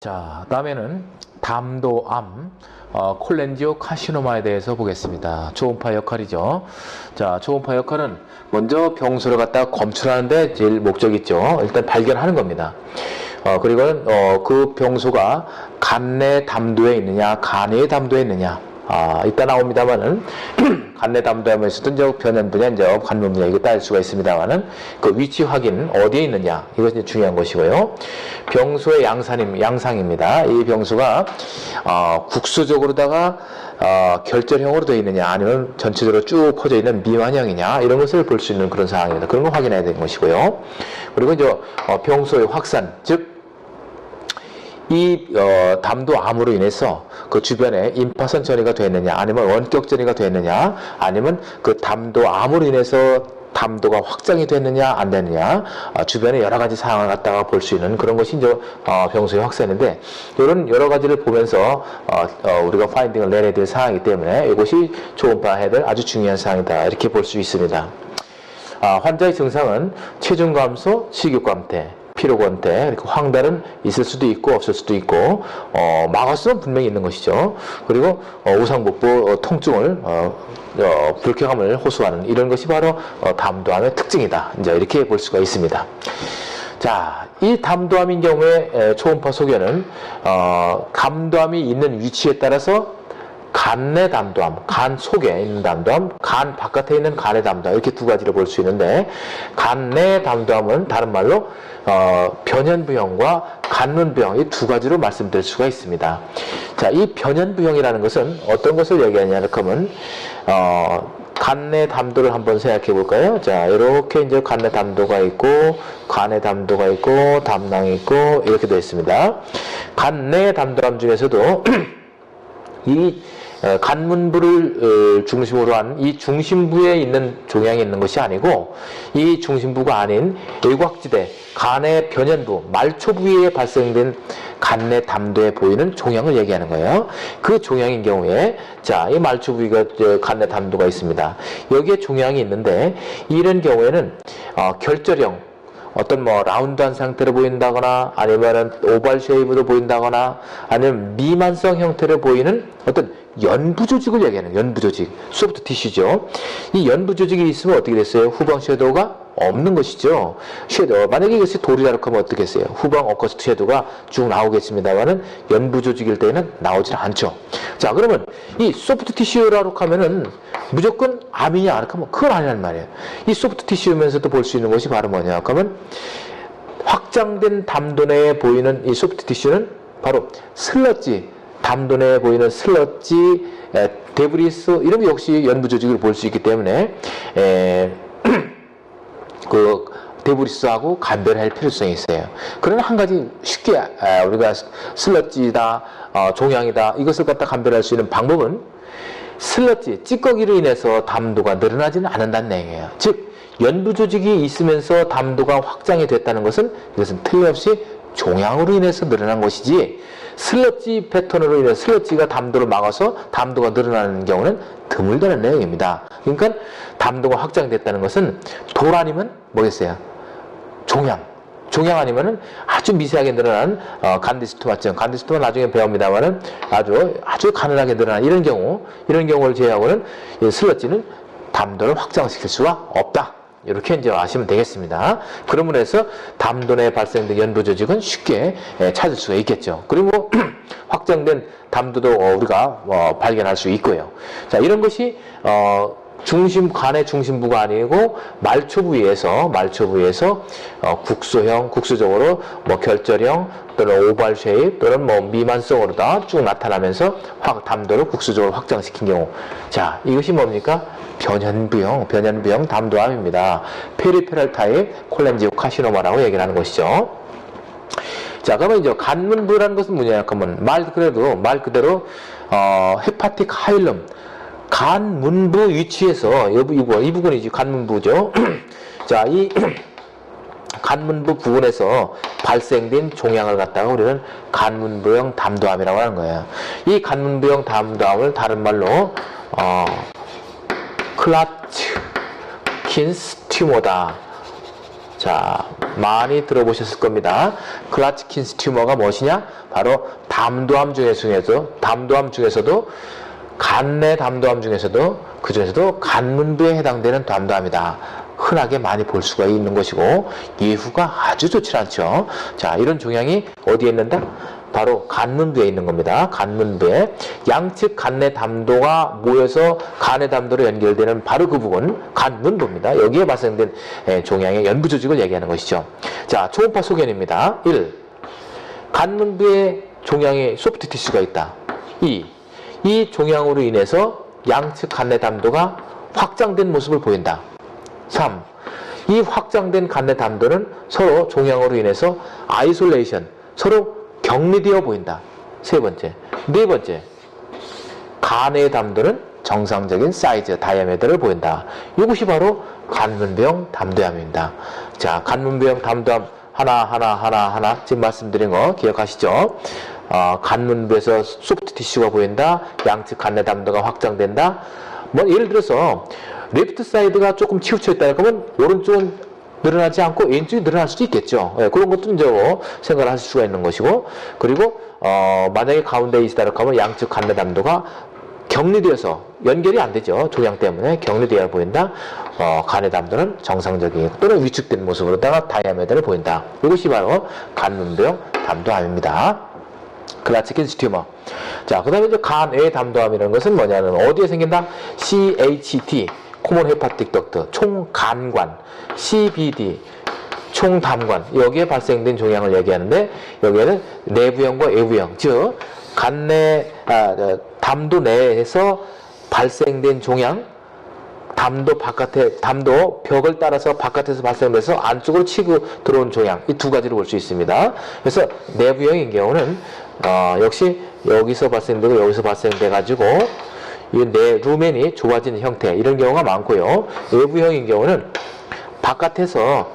자, 다음에는 담도암, 콜렌지오 카시노마에 대해서 보겠습니다. 초음파 역할이죠. 자, 초음파 역할은 먼저 병소를 갖다가 검출하는데 제일 목적이 있죠. 일단 발견하는 겁니다. 그리고 그 병소가 간 내 담도에 있느냐, 간의 담도에 있느냐. 이따 나옵니다만은 간내 담도하면서도 이제 변연 분야, 이제 관문 분야 이거 따질 수가 있습니다만은 그 위치 확인 어디에 있느냐 이것이 중요한 것이고요. 병소의 양상입니다. 이 병소가 국소적으로다가 결절형으로 되어 있느냐 아니면 전체적으로 쭉 퍼져 있는 미만형이냐 이런 것을 볼 수 있는 그런 상황입니다. 그런 거 확인해야 되는 것이고요. 그리고 이제 병소의 확산, 즉 이 담도암으로 인해서 그 주변에 임파선 전이가 됐느냐 아니면 원격 전이가 됐느냐 아니면 그 담도암으로 인해서 담도가 확장이 됐느냐 안 됐느냐 주변에 여러 가지 상황을 갖다가 볼 수 있는 그런 것이 이제 병소의 확산인데 이런 여러 가지를 보면서 우리가 파인딩을 내려야 될 상황이기 때문에 이것이 초음파 해야 될 아주 중요한 사항이다 이렇게 볼 수 있습니다. 환자의 증상은 체중 감소, 식욕 감퇴, 피로건태, 이렇게 황달은 있을 수도 있고 없을 수도 있고 마거스는 분명히 있는 것이죠. 그리고 우상복부 통증을 불쾌감을 호소하는 이런 것이 바로 담도암의 특징이다. 이제 이렇게 볼 수가 있습니다. 자, 이 담도암인 경우에 초음파 소견은 담도암이 있는 위치에 따라서 간 내 담도암, 간 속에 있는 담도암, 간 바깥에 있는 간의 담도암 이렇게 두 가지를 볼 수 있는데 간 내 담도암은 다른 말로 변연부형과 간문부형 이 두 가지로 말씀드릴 수가 있습니다. 자, 이 변연부형이라는 것은 어떤 것을 얘기하냐 하면 간 내 담도를 한번 생각해 볼까요? 자, 이렇게 이제 간 내 담도가 있고 간의 담도가 있고 담낭이 있고 이렇게 되어 있습니다. 간 내 담도암 중에서도 이 간문부를 중심으로 한 이 중심부에 있는 종양이 있는 것이 아니고 이 중심부가 아닌 일곽지대, 간의 변연부, 말초 부위에 발생된 간 내 담도에 보이는 종양을 얘기하는 거예요. 그 종양인 경우에 자, 이 말초 부위가 간 내 담도가 있습니다. 여기에 종양이 있는데 이런 경우에는 결절형 어떤 라운드한 상태로 보인다거나 아니면은 오발 쉐이브로 보인다거나 아니면 미만성 형태로 보이는 어떤 연부 조직을 얘기하는 연부 조직, 소프트 티슈죠. 이 연부 조직이 있으면 어떻게 됐어요? 후방 섀도우가 없는 것이죠. 섀도우 만약에 이것이 돌이라고 하면 어떻게 했어요? 후방 어커스트 섀도우가 쭉 나오겠습니다만은 연부 조직일 때는 나오질 않죠. 자, 그러면 이 소프트 티슈라고 하면은 무조건 암이냐 안 하면 그건 아니란 말이에요. 이 소프트 티슈면서도 볼 수 있는 것이 바로 뭐냐 하면 확장된 담도 내에 보이는 이 소프트 티슈는 바로 슬러지, 담도 내에 보이는 슬러지, 데브리스 이런 게 역시 연부 조직을 볼 수 있기 때문에 그 데브리스하고 감별할 필요성이 있어요. 그러나 한 가지 쉽게 우리가 슬러지다, 종양이다 이것을 갖다 감별할 수 있는 방법은 슬러지, 찌꺼기로 인해서 담도가 늘어나지는 않는다는 얘기예요. 즉 연부 조직이 있으면서 담도가 확장이 됐다는 것은 이것은 틀림없이 종양으로 인해서 늘어난 것이지 슬러지 패턴으로 인해 슬러지가 담도를 막아서 담도가 늘어나는 경우는 드물다는 내용입니다. 그러니까 담도가 확장됐다는 것은 돌 아니면 뭐겠어요? 종양 아니면은 아주 미세하게 늘어난 간디스토마증, 간디스토마 나중에 배웁니다만은 아주 가늘하게 늘어난 이런 경우를 제외하고는 이 슬러지는 담도를 확장시킬 수가 없다. 이렇게 이제 아시면 되겠습니다. 그러므로 해서 담도 내에 발생된 연부 조직은 쉽게 찾을 수가 있겠죠. 그리고 확장된 담도도 우리가 발견할 수 있고요. 자, 이런 것이 간의 중심부가 아니고 말초 부위에서 국소적으로 결절형 또는 오발 쉐입 또는 미만성으로 다 쭉 나타나면서 담도를 국소적으로 확장시킨 경우. 자, 이것이 뭡니까? 변연부형 담도암입니다. 페리페럴 타입 콜렌지오 카시노마라고 얘기를 하는 것이죠. 자, 그러면 이제 간문부라는 것은 뭐냐 하면 말 그대로 헤파틱 하일럼 간 문부 위치에서 이 부분이지 간문부죠. 자, 이 간문부 부분에서 발생된 종양을 갖다가 우리는 간문부형 담도암이라고 하는 거예요. 이 간문부형 담도암을 다른 말로 클라츠킨스 튜머다. 자, 많이 들어보셨을 겁니다. 클라츠킨스 튜머가 무엇이냐? 바로 담도암 중에서도 간내 담도암 중에서도 그 중에서도 간문부에 해당되는 담도암이다. 흔하게 많이 볼 수가 있는 것이고 예후가 아주 좋지 않죠. 자, 이런 종양이 어디에 있는다? 바로 간문부에 있는 겁니다. 간문부에 양측 간내 담도가 모여서 간의 담도로 연결되는 바로 그 부분 간문부입니다. 여기에 발생된 종양의 연부 조직을 얘기하는 것이죠. 자, 초음파 소견입니다. 1. 간문부에 종양의 소프트 티슈가 있다. 2. 이 종양으로 인해서 양측 간내 담도가 확장된 모습을 보인다. 3. 이 확장된 간내 담도는 서로 종양으로 인해서 아이솔레이션, 서로 격리되어 보인다. 세 번째. 네 번째. 간의 담도는 정상적인 사이즈, 다이아메터를 보인다. 이것이 바로 간문부형 담도암입니다. 자, 간문부형 담도암 하나 지금 말씀드린 거 기억하시죠? 간문부에서 소프트 티슈가 보인다. 양측 간내 담도가 확장된다. 뭐 예를 들어서 레프트 사이드가 조금 치우쳐 있다 그러면 오른쪽은 늘어나지 않고 왼쪽이 늘어날 수도 있겠죠. 예, 그런 것도 이제 생각을 하실 수가 있는 것이고, 그리고 만약에 가운데에 있다고 하면 양측 간내 담도가 격리되어서 연결이 안 되죠. 종양 때문에 격리되어 보인다. 간의 담도는 정상적인 또는 위축된 모습으로다가 다이아메터를 보인다. 이것이 바로 간문부형 담도암입니다. 클라츠킨스 튜머. 자, 그 다음에 이제 간외 담도암이라는 것은 뭐냐면 어디에 생긴다? CHT, 코먼 헤파틱 덕트, 총간관, CBD, 총담관, 여기에 발생된 종양을 얘기하는데, 여기에는 내부형과 외부형, 즉 간내 담도 내에서 발생된 종양, 담도 바깥에, 담도 벽을 따라서 바깥에서 발생돼서 안쪽으로 치고 들어온 종양, 이 두 가지로 볼 수 있습니다. 그래서 내부형인 경우는 역시 여기서 발생되고 여기서 발생돼 가지고 이 내 루멘이 좁아지는 형태, 이런 경우가 많고요. 외부형인 경우는 바깥에서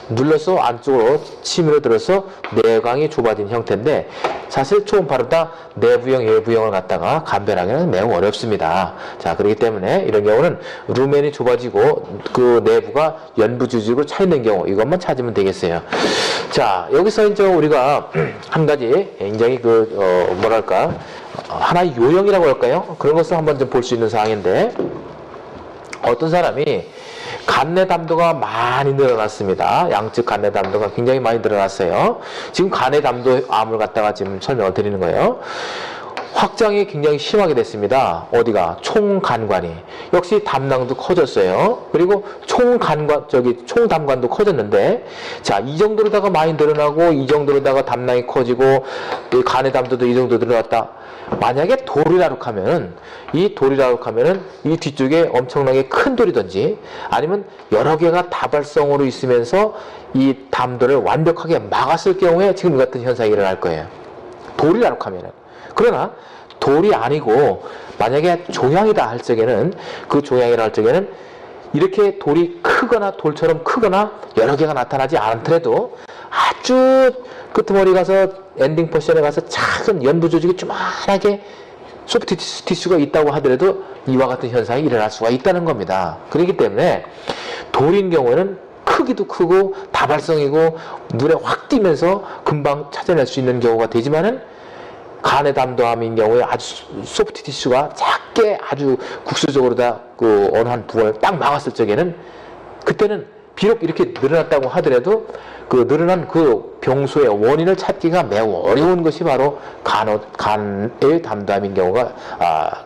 눌러서 안쪽으로 침으로 들어서 내광이 좁아진 형태인데, 사실 초음파로 다 내부형, 외부형을 갖다가 감별하기는 매우 어렵습니다. 자, 그렇기 때문에 이런 경우는 루멘이 좁아지고 그 내부가 연부조직으로 차 있는 경우, 이것만 찾으면 되겠어요. 자, 여기서 이제 우리가 한 가지 굉장히 뭐랄까, 하나의 요령이라고 할까요? 그런 것을 한번 좀 볼 수 있는 사항인데, 어떤 사람이 간내 담도가 많이 늘어났습니다. 양측 간내 담도가 굉장히 많이 늘어났어요. 지금 간내 담도 암을 갖다가 지금 설명을 드리는 거예요. 확장이 굉장히 심하게 됐습니다. 어디가? 총간관이. 역시 담낭도 커졌어요. 그리고 총담관도 커졌는데, 자, 이 정도로다가 많이 늘어나고, 이 정도로다가 담낭이 커지고, 간의 담도도 이 정도 늘어났다. 만약에 돌이라룩하면은, 이 뒤쪽에 엄청나게 큰 돌이든지, 아니면 여러 개가 다발성으로 있으면서 이 담도를 완벽하게 막았을 경우에 지금 같은 현상이 일어날 거예요. 돌이라룩하면은. 그러나 돌이 아니고 만약에 종양이다 할 적에는, 그 종양이라 할 적에는 이렇게 돌이 크거나 돌처럼 크거나 여러 개가 나타나지 않더라도 아주 끄트머리 가서 엔딩 포션에 가서 작은 연부 조직이 조만하게 소프트 티슈가 있다고 하더라도 이와 같은 현상이 일어날 수가 있다는 겁니다. 그렇기 때문에 돌인 경우에는 크기도 크고 다발성이고 눈에 확 띄면서 금방 찾아낼 수 있는 경우가 되지만은, 간의 담도암인 경우에 아주 소프트 티슈가 작게 아주 국수적으로 다 어느 한 부분을 딱 막았을 적에는, 그때는 비록 이렇게 늘어났다고 하더라도 그 늘어난 그 병소의 원인을 찾기가 매우 어려운 것이 바로 간의 담도암인 경우가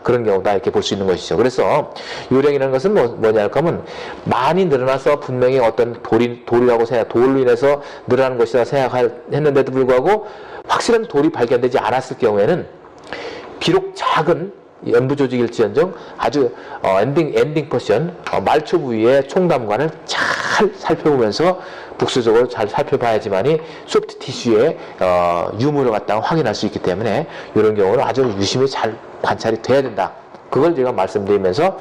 그런 경우다, 이렇게 볼 수 있는 것이죠. 그래서 요령이라는 것은 뭐냐 하면, 많이 늘어나서 분명히 어떤 돌이라고 돌로 인해서 늘어난 것이라 생각했는데도 불구하고 확실한 돌이 발견되지 않았을 경우에는, 비록 작은 연부 조직일지언정 아주 엔딩 포션, 말초 부위의 총담관을 잘 살펴보면서 국수적으로 잘 살펴봐야지만이 소프트 티슈의 유무를 갖다가 확인할 수 있기 때문에, 이런 경우는 아주 유심히 잘 관찰이 돼야 된다. 그걸 제가 말씀드리면서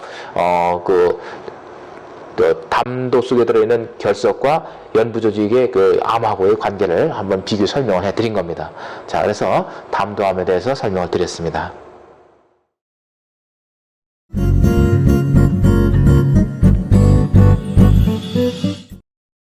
담도 속에 들어있는 결석과 연부 조직의 그 암하고의 관계를 한번 비교 설명을 해드린 겁니다. 자, 그래서 담도암에 대해서 설명을 드렸습니다.